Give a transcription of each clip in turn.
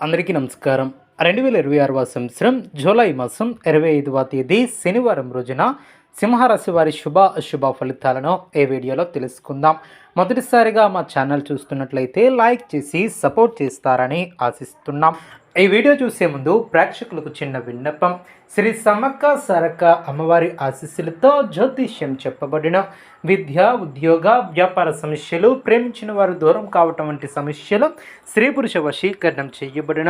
అందరికీ నమస్కారం. 2026వ సంవత్సరం జూలై మాసం 25వ తేదీ శనివారం రోజున సింహరాశి వారి శుభ అశుభ ఫలితాలను ఈ వీడియోలో తెలుసుకుందాం. మొదటిసారిగా మా ఛానల్ చూస్తున్నట్లయితే లైక్ చేసి సపోర్ట్ చేస్తారని ఆశిస్తున్నాం. ఈ వీడియో చూసే ముందు ప్రేక్షకులకు చిన్న విన్నపం. శ్రీ సమ్మక్క సారక్క అమ్మవారి ఆశీస్సులతో జ్యోతిష్యం చెప్పబడిన విద్య, ఉద్యోగ, వ్యాపార సమస్యలు, ప్రేమించిన వారు దూరం కావటం వంటి సమస్యలు, స్త్రీ పురుష వశీకరణం చేయబడిన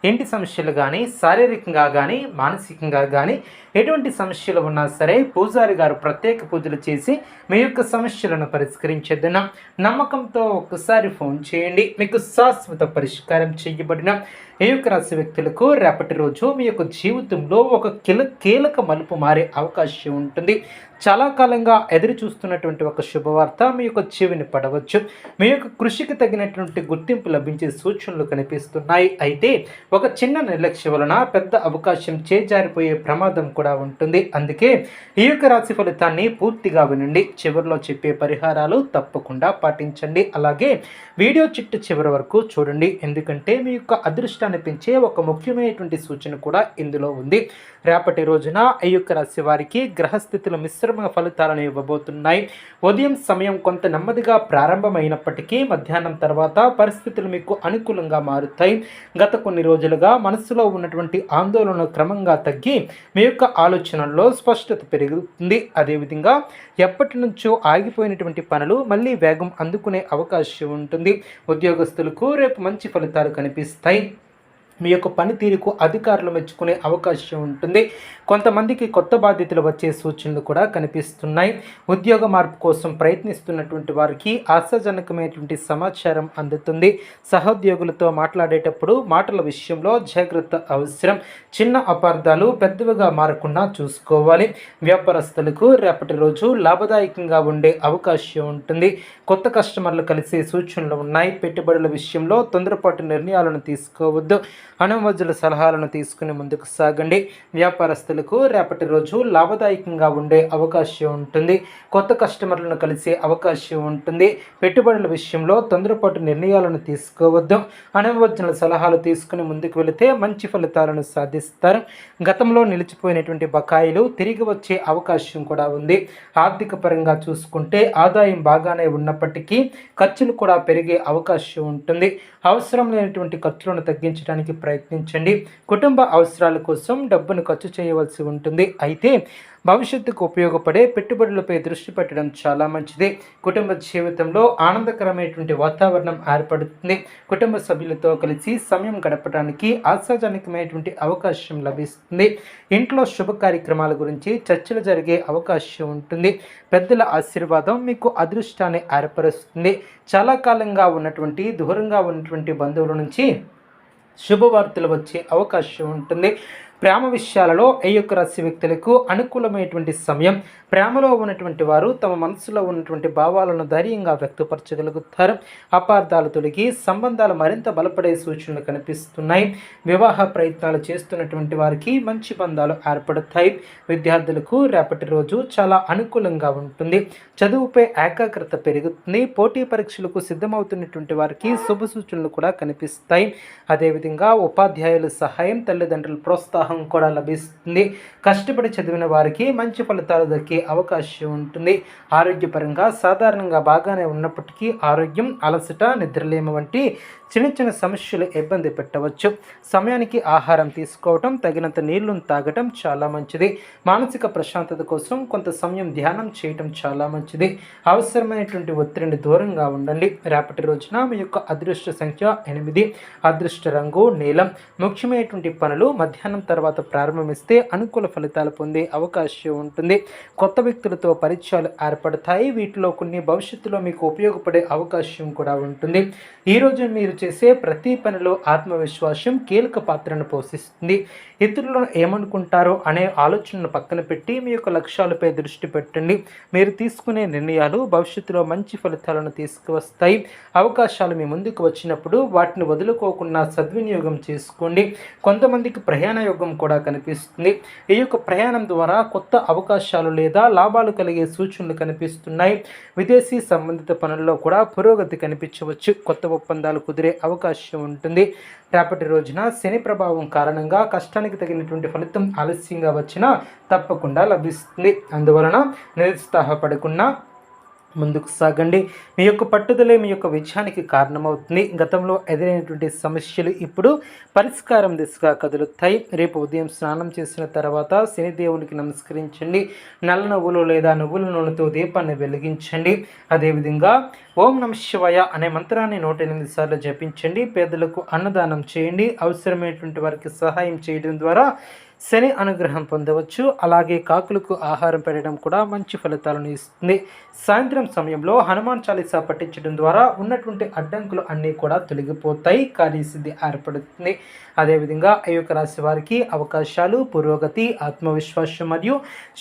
ఇంటి సమస్యలు కానీ, శారీరకంగా కానీ, మానసికంగా కానీ ఎటువంటి సమస్యలు ఉన్నా సరే పూజారి గారు ప్రత్యేక పూజలు చేసి మీ యొక్క సమస్యలను పరిష్కరించేద్దాం. నమ్మకంతో ఒక్కసారి ఫోన్ చేయండి, మీకు శాశ్వత పరిష్కారం చేయబడిన ఈ యొక్క రాశి వ్యక్తులకు రేపటి రోజు మీ యొక్క జీవితంలో ఒక కీలక మలుపు మారే అవకాశం ఉంటుంది. చాలా కాలంగా ఎదురు చూస్తున్నటువంటి ఒక శుభవార్త మీ యొక్క చెవిని పడవచ్చు. మీ యొక్క కృషికి తగినటువంటి గుర్తింపు లభించే సూచనలు కనిపిస్తున్నాయి. అయితే ఒక చిన్న నిర్లక్ష్యం వలన పెద్ద అవకాశం చేజారిపోయే ప్రమాదం కూడా ఉంటుంది. అందుకే ఈ యొక్క రాశి ఫలితాన్ని పూర్తిగా వినండి. చివరిలో చెప్పే పరిహారాలు తప్పకుండా పాటించండి. అలాగే వీడియో చివరి వరకు చూడండి, ఎందుకంటే మీ యొక్క అదృష్టాన్ని పెంచే ఒక ముఖ్యమైనటువంటి సూచన కూడా ఇందులో ఉంది. రేపటి రోజున ఈ యొక్క రాశి వారికి గ్రహస్థితులు మిశ్రమ ఫలితాలను ఇవ్వబోతున్నాయి. ఉదయం సమయం కొంత నెమ్మదిగా ప్రారంభమైనప్పటికీ మధ్యాహ్నం తర్వాత పరిస్థితులు మీకు అనుకూలంగా మారుతాయి. గత కొన్ని రోజులుగా మనసులో ఉన్నటువంటి ఆందోళన క్రమంగా తగ్గి మీ యొక్క ఆలోచనల్లో స్పష్టత పెరుగుతుంది. అదేవిధంగా ఎప్పటి నుంచో ఆగిపోయినటువంటి పనులు మళ్ళీ వేగం అందుకునే అవకాశం ఉంటుంది. ఉద్యోగస్తులకు రేపు మంచి ఫలితాలు కనిపిస్తాయి. మీ యొక్క పనితీరుకు అధికారులు మెచ్చుకునే అవకాశం ఉంటుంది. కొంతమందికి కొత్త బాధ్యతలు వచ్చే సూచనలు కూడా కనిపిస్తున్నాయి. ఉద్యోగ మార్పు కోసం ప్రయత్నిస్తున్నటువంటి వారికి ఆశాజనకమైనటువంటి సమాచారం అందుతుంది. సహోద్యోగులతో మాట్లాడేటప్పుడు మాటల విషయంలో జాగ్రత్త అవసరం. చిన్న అపార్థాలు పెద్దవిగా మారకుండా చూసుకోవాలి. వ్యాపారస్తులకు రేపటి రోజు లాభదాయకంగా ఉండే అవకాశం ఉంటుంది. కొత్త కస్టమర్లు కలిసే సూచనలు ఉన్నాయి. పెట్టుబడుల విషయంలో తొందరపాటు నిర్ణయాలను తీసుకోవద్దు. అనుమతుల సలహాలను తీసుకుని ముందుకు సాగండి. వ్యాపారస్తులకు రేపటి రోజు లాభదాయకంగా ఉండే అవకాశం ఉంటుంది. కొత్త కస్టమర్లను కలిసే అవకాశం ఉంటుంది. పెట్టుబడుల విషయంలో తొందరపాటు నిర్ణయాలను తీసుకోవద్దు. అనుమతుల సలహాలు తీసుకుని ముందుకు వెళితే మంచి ఫలితాలను సాధిస్తారు. గతంలో నిలిచిపోయినటువంటి బకాయిలు తిరిగి వచ్చే అవకాశం కూడా ఉంది. ఆర్థిక పరంగా చూసుకుంటే ఆదాయం బాగానే ఉన్నప్పటికీ ఖర్చులు కూడా పెరిగే అవకాశం ఉంటుంది. అవసరం లేనటువంటి ఖర్చులను తగ్గించడానికి ప్రయత్నించండి. కుటుంబ అవసరాల కోసం డబ్బును ఖర్చు చేయవలసి ఉంటుంది. అయితే భవిష్యత్తుకు ఉపయోగపడే పెట్టుబడులపై దృష్టి పెట్టడం చాలా మంచిది. కుటుంబ జీవితంలో ఆనందకరమైనటువంటి వాతావరణం ఏర్పడుతుంది. కుటుంబ సభ్యులతో కలిసి సమయం గడపడానికి ఆశాజనకమైనటువంటి అవకాశం లభిస్తుంది. ఇంట్లో శుభ కార్యక్రమాల గురించి చర్చలు జరిగే అవకాశం ఉంటుంది. పెద్దల ఆశీర్వాదం మీకు అదృష్టాన్ని ఏర్పరుస్తుంది. చాలా కాలంగా ఉన్నటువంటి దూరంగా ఉన్నటువంటి బంధువుల నుంచి శుభవార్తలు వచ్చే అవకాశం ఉంటుంది. ప్రేమ విషయాలలో ఈ యొక్క రాశి వ్యక్తులకు అనుకూలమైనటువంటి సమయం. ప్రేమలో ఉన్నటువంటి వారు తమ మనసులో ఉన్నటువంటి భావాలను ధైర్యంగా వ్యక్తపరచగలుగుతారు. అపార్థాలు తొలగి సంబంధాలు మరింత బలపడే సూచనలు కనిపిస్తున్నాయి. వివాహ ప్రయత్నాలు చేస్తున్నటువంటి వారికి మంచి బంధాలు ఏర్పడతాయి. విద్యార్థులకు రేపటి రోజు చాలా అనుకూలంగా ఉంటుంది. చదువుపై ఏకాగ్రత పెరుగుతుంది. పోటీ పరీక్షలకు సిద్ధమవుతున్నటువంటి వారికి శుభ సూచనలు కూడా కనిపిస్తాయి. అదేవిధంగా ఉపాధ్యాయుల సహాయం, తల్లిదండ్రుల ప్రోత్సాహం కూడా లభిస్తుంది. కష్టపడి చదివిన వారికి మంచి ఫలితాలు దక్కే అవకాశం ఉంటుంది. ఆరోగ్యపరంగా సాధారణంగా బాగానే ఉన్నప్పటికీ ఆరోగ్యం, అలసట, నిద్రలేమి వంటి చిన్న చిన్న సమస్యలు ఇబ్బంది పెట్టవచ్చు. సమయానికి ఆహారం తీసుకోవటం, తగినంత నీళ్లను తాగటం చాలా మంచిది. మానసిక ప్రశాంతత కోసం కొంత సమయం ధ్యానం చేయటం చాలా మంచిది. అవసరమైనటువంటి ఒత్తిడిని దూరంగా ఉండండి. రేపటి రోజున మీ యొక్క అదృష్ట సంఖ్య 8, అదృష్ట రంగు నీలం. ముఖ్యమైనటువంటి పనులు మధ్యాహ్నం తర్వాత ప్రారంభమిస్తే అనుకూల ఫలితాలు పొందే అవకాశం ఉంటుంది. కొత్త వ్యక్తులతో పరిచయాలు ఏర్పడతాయి. వీటిలో కొన్ని భవిష్యత్తులో మీకు ఉపయోగపడే అవకాశం కూడా ఉంటుంది. ఈరోజు మీరు చేసే ప్రతి పనిలో ఆత్మవిశ్వాసం కీలక పాత్రను పోషిస్తుంది. ఇతరులను ఏమనుకుంటారో అనే ఆలోచనను పక్కన పెట్టి మీ యొక్క లక్ష్యాలపై దృష్టి పెట్టండి. మీరు తీసుకునే నిర్ణయాలు భవిష్యత్తులో మంచి ఫలితాలను తీసుకువస్తాయి. అవకాశాలు మీ ముందుకు వచ్చినప్పుడు వాటిని వదులుకోకుండా సద్వినియోగం చేసుకోండి. కొంతమందికి ప్రయాణ యోగం కూడా కనిపిస్తుంది. ఈ యొక్క ప్రయాణం ద్వారా కొత్త అవకాశాలు లేదా లాభాలు కలిగే సూచనలు కనిపిస్తున్నాయి. విదేశీ సంబంధిత పనుల్లో కూడా పురోగతి కనిపించవచ్చు. కొత్త ఒప్పందాలు కుదిరే చేరే అవకాశం ఉంటుంది. రేపటి రోజున శని ప్రభావం కారణంగా కష్టానికి తగినటువంటి ఫలితం ఆలస్యంగా వచ్చినా తప్పకుండా లభిస్తుంది. అందువలన నిరుత్సాహపడకుండా ముందుకు సాగండి. మీ యొక్క పట్టుదలే మీ యొక్క విజయానికి కారణమవుతుంది. గతంలో ఎదురైనటువంటి సమస్యలు ఇప్పుడు పరిష్కారం దిశగా కదులుతాయి. రేపు ఉదయం స్నానం చేసిన తర్వాత శనిదేవునికి నమస్కరించండి. నల్ల నువ్వులు లేదా నువ్వుల నూనెతో దీపాన్ని వెలిగించండి. అదేవిధంగా ఓం నమః శివాయ అనే మంత్రాన్ని 108 సార్లు జపించండి. పేదలకు అన్నదానం చేయండి. అవసరమైనటువంటి వారికి సహాయం చేయడం ద్వారా శని అనుగ్రహం పొందవచ్చు. అలాగే కాకులకు ఆహారం పెట్టడం కూడా మంచి ఫలితాలను ఇస్తుంది. సాయంత్రం సమయంలో హనుమాన్ చాలీసా పఠించడం ద్వారా ఉన్నటువంటి అడ్డంకులు అన్నీ కూడా తొలగిపోతాయి. కార్యసిద్ధి ఏర్పడుతుంది. అదేవిధంగా ఈ యొక్క రాశి వారికి అవకాశాలు, పురోగతి, ఆత్మవిశ్వాసం మరియు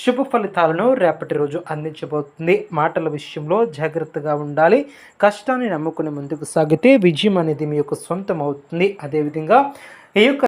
శుభ ఫలితాలను రేపటి రోజు అందించబోతుంది. మాటల విషయంలో జాగ్రత్తగా ఉండాలి. కష్టాన్ని నమ్ముకుని ముందుకు సాగితే విజయం అనేది మీ యొక్క సొంతం అవుతుంది. అదేవిధంగా ఈ యొక్క